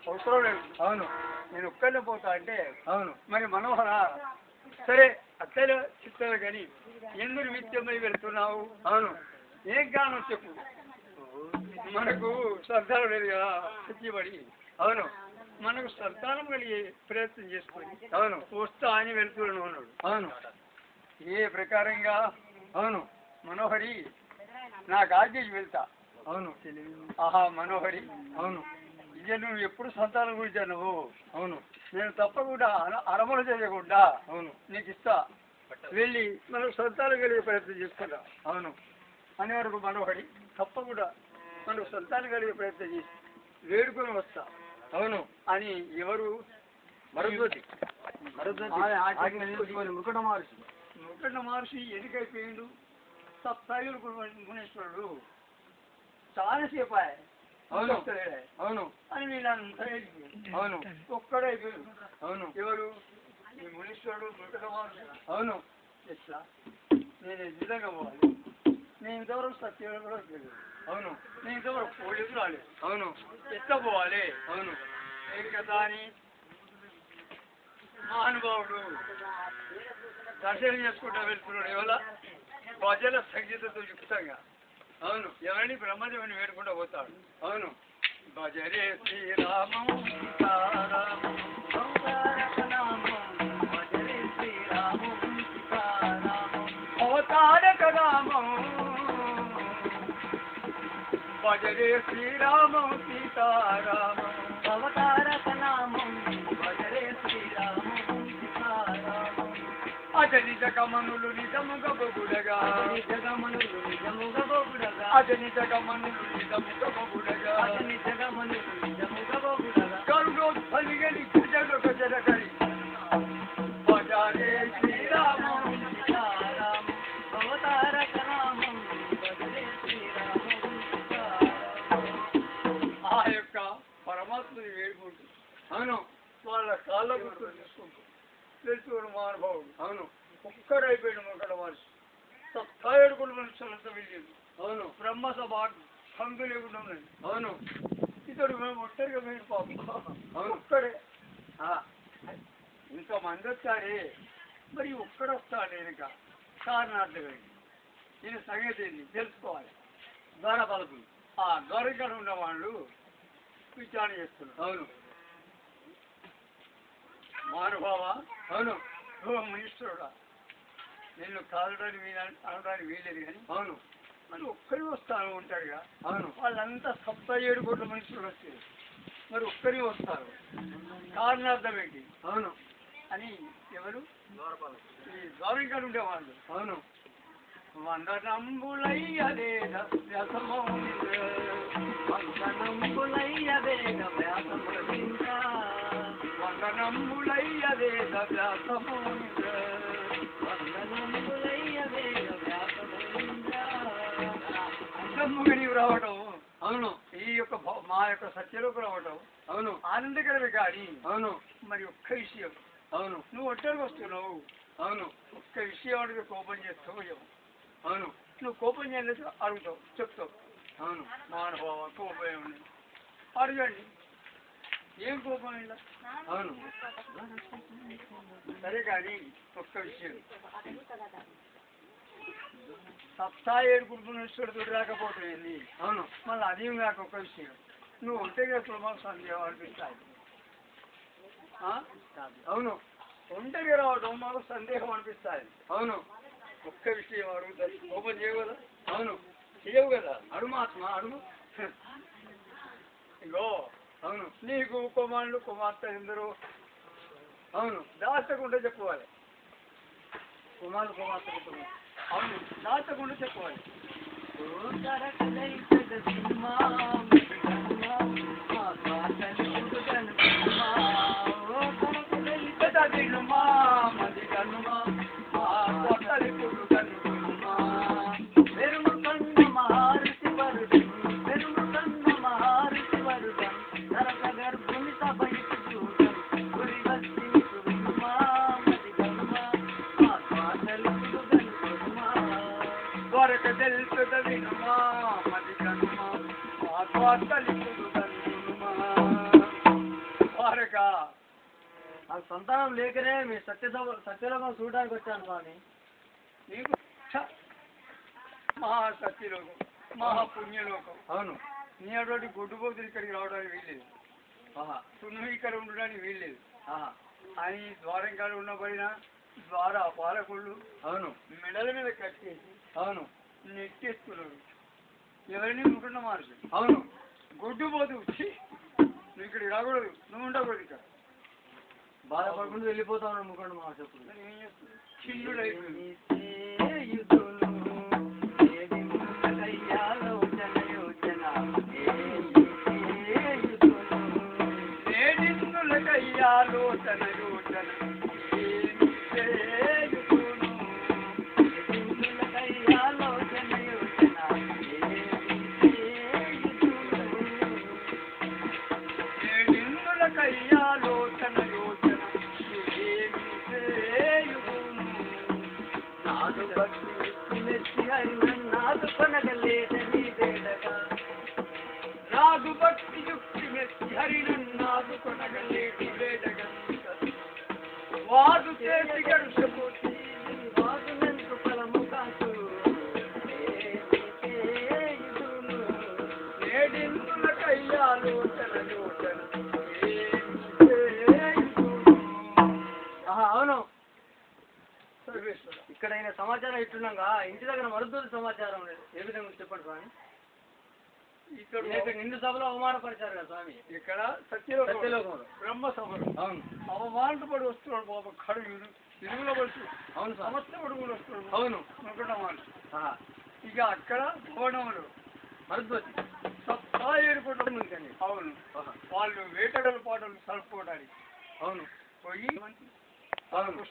అవసరం లేదు. అవును. నేను ఒక్కనే పోతా అంటే అవును. మరి మనోహర సరే అత్తల చిత్తాలు కానీ ఎందుకు నిత్యమై వెళ్తున్నావు? అవును. ఏం కారణం చెప్పు. మనకు సంతానం లేదు కదా శక్తిపడి. అవును. మనకు సంతానం కలిగే ప్రయత్నం చేసుకొని అవును. వస్తా అని వెళ్తున్నాను అన్నాడు. అవును. ఏ ప్రకారంగా? అవును. మనోహరి నాకు ఆజ్ఞకి వెళ్తా. అవును. ఆహా మనోహరి, అవును. ఇక నువ్వు ఎప్పుడు సంతానం గురించి నువ్వు అవును. నేను తప్పకుండా అరమణ చేయకుండా అవును. నీకు ఇస్తా, వెళ్ళి మనకు సంతానం కలిగే ప్రయత్నం చేసుకుంటా. అవును. అనే వరకు మనోహరి తప్పకుండా మనకు సంతానం కలిగే ప్రయత్నం చేసి వేడుకొని వస్తా. అవును. అని ఎవరు? మరుద్వతి. ముకుట మహర్షి. ముకుట మహర్షి ఎన్నికైపోయిండు. సప్తాయుడు గుణేశ్వరుడు చాలాసేపు అవును. అవును. అని వీళ్ళంతా అవును. ఒక్కడైపోయాడు. అవును. ఎవరు? ఈ మునీశ్వరుడు ముకుట మహర్షి. అవును. ఎట్లా నేను నిజంగా పోవాలి? నేను ఇంతవరకు సత్యం కూడా లేదు. అవును. నేను ఇంతవరకు పోలేదు రాలేదు. అవును. ఎట్లా పోవాలి? అవును. ఏం కదా అని మహానుభావుడు దర్శనం చేసుకుంటూ వెళ్తున్నాడు. ఎవర? భజన సంగీతంతో యుక్తంగా. అవును. ఎవరిని బ్రహ్మదేవుని వేడుకుంటూ పోతాడు. అవును. భజరే శ్రీరామం సీతారామం భజరే శ్రీరామం సీతారామం అవతారక రామం భజరే శ్రీరామం సీతారామం అవతారక నామం భజరే శ్రీరామం సీతారామం అజని జగమనులు నిజముగా బొగుడగా జగమనులు నిజముగా బొగుడగా అజని జగమనులు నిజముగా బొగుడగా అజని జగమనులు నిజముగా బొగుడగా కరుణోత్పలి గలి గజలు గజరగలి భజరే శ్రీరామం సీతారామం అవతారక నామం భజరే శ్రీరామం సీతారామం. ఆ యొక్క పరమాత్మని వేడుకుంటూ అవును. వాళ్ళ కాళ్ళ గుర్తులు తీసుకుంటూ తెలుసుకోవడం మహానుభావుడు. అవును. ఒక్కడైపోయాడు ముకుట మహర్షి. సప్తాయుడు కూడా మనుషులంతా వెళ్ళేది. అవును. బ్రహ్మ సభ హంగు లేకుండా ఉన్నది. అవును. ఇతడు మేము ఒక్కరిగా మీరు పాపం అవును. ఒక్కడే. ఇంతమంది వచ్చారే, మరి ఒక్కడొస్తాడు వెనుక కారణార్థం ఈయన సంగతి ఏంటి తెలుసుకోవాలి. ద్వారపాలకులు ఆ ద్వారకాడ ఉన్న వాళ్ళు విచారణ చేస్తున్నారు. అవును. మహానుభావ, అవును. ఓ మునీశ్వరుడా, నిన్ను కాదడానికి అనడానికి వీలేదు కానీ అవును. మరి ఒక్కరి వస్తాను ఉంటారుగా. అవును. వాళ్ళంతా 77 కోట్ల మనుషులు వచ్చారు, మరి ఒక్కరి వస్తారు, కారణార్థం ఏంటి? అవును. అని ఎవరు? ఈ ద్వారకాడు ఉండేవాళ్ళు. అవును. వందనంబులయ్యదే అంతముగని రావటం. అవును. ఈ యొక్క మా యొక్క సత్యలోకి రావటం అవును. ఆనందకరమే కానీ అవును. మరి ఒక్క విషయం, అవును. నువ్వు ఒంటరికి వస్తున్నావు. అవును. ఒక్క విషయం అడిగి కోపం చేస్తావు. అవును. నువ్వు కోపం చేయలేదు అడుగుతావు, చెప్తావు. అవును. మహానుభావ కోపం ఏముంది అడగండి, ఏం కోపం ఇలా? అవును. సరే కానీ ఒక్క విషయం, 77 కుటుంబేశ్వరుడు రాకపోతుంది. అవును. మళ్ళీ అది నాకు ఒక్క విషయం, నువ్వు ఒంటరిగా మాకు సందేహం అనిపిస్తాయి. అవును. ఒంటరిగా రావడం మాకు సందేహం అనిపిస్తాయి. అవును. ఒక్క విషయం అడుగుతుంది, కోపం చేయవు కదా? అవును. చేయవు కదా? అడుగు ఆత్మ అడుగు. ఇగో అవును. నీకు కుమారులు కుమార్తె ఎందరో? అవును. దాచకుండా చెప్పుకోవాలి. కుమారులు కుమార్తె. అవును, దాచకుండా చెప్పుకోవాలి. నాకు సంతానం లేకనే మీ సత్యలోకం చూడడానికి వచ్చాను స్వామి. నీకు మహా సత్యలోకం, మహా పుణ్యలోకం. అవును. నీ అటువంటి గొడ్డుపోతులు ఇక్కడికి రావడానికి వీల్లేదు, నువ్వు ఇక్కడ ఉండడానికి వీల్లేదు అని ద్వారం కాడ ఉన్నపడిన ద్వారా పాలకుళ్ళు అవును మెడల మీద కట్టేసి అవును నెట్టేస్తున్నారు. ఎవరిని ముఖండ మార్చు. అవును. గొడ్డుపోతు నువ్వు ఇక్కడికి రాకూడదు, నువ్వు ఉండకూడదు. ఇక్కడ బాధపడకుండా వెళ్ళిపోతా ఉన్నాడు ముఖండ మా చెప్పుడు. ఏం చేస్తుంది? చిన్నుడు అయిపోయింది. ఆలోచన యోచన కయ్యాలోచన యోచన నాదు భక్తి మెచ్చి నాదు కొనగలేదని వేడగా నాదు భక్తి యుక్తి మెచ్చి హరినన్నాదు కొనగలేటి వేడగా వాదు చేసి గడుచుకోటి వాదునందు ఫలము కాదు నేడిందుల కయ్యాలోచన యోచన. అవును. సర్వేశ్వర, ఇక్కడ అయిన సమాచారం ఇట్టున్నాగా ఇంటి దగ్గర మరుదూరు సమాచారం లేదు. ఏ విధంగా చెప్పండి స్వామి. ఇక్కడ నిండు సభలో అవమానపరిచారు కదా స్వామి. ఇక్కడ సత్యలోకంలో బ్రహ్మ సభలు. అవును. అవమానపడి వస్తున్నాడు బాబు. కడుగులు ఇరుగుల పడుతు. అవును. సమస్త పడుగులు వస్తున్నాడు. అవును. ఇక అక్కడ భవనములు మరుద్వతి 7 కోట్ల మంది. అవును. వాళ్ళు వేటగల పాటలు సరుపుకోవడానికి అవును పోయి అవును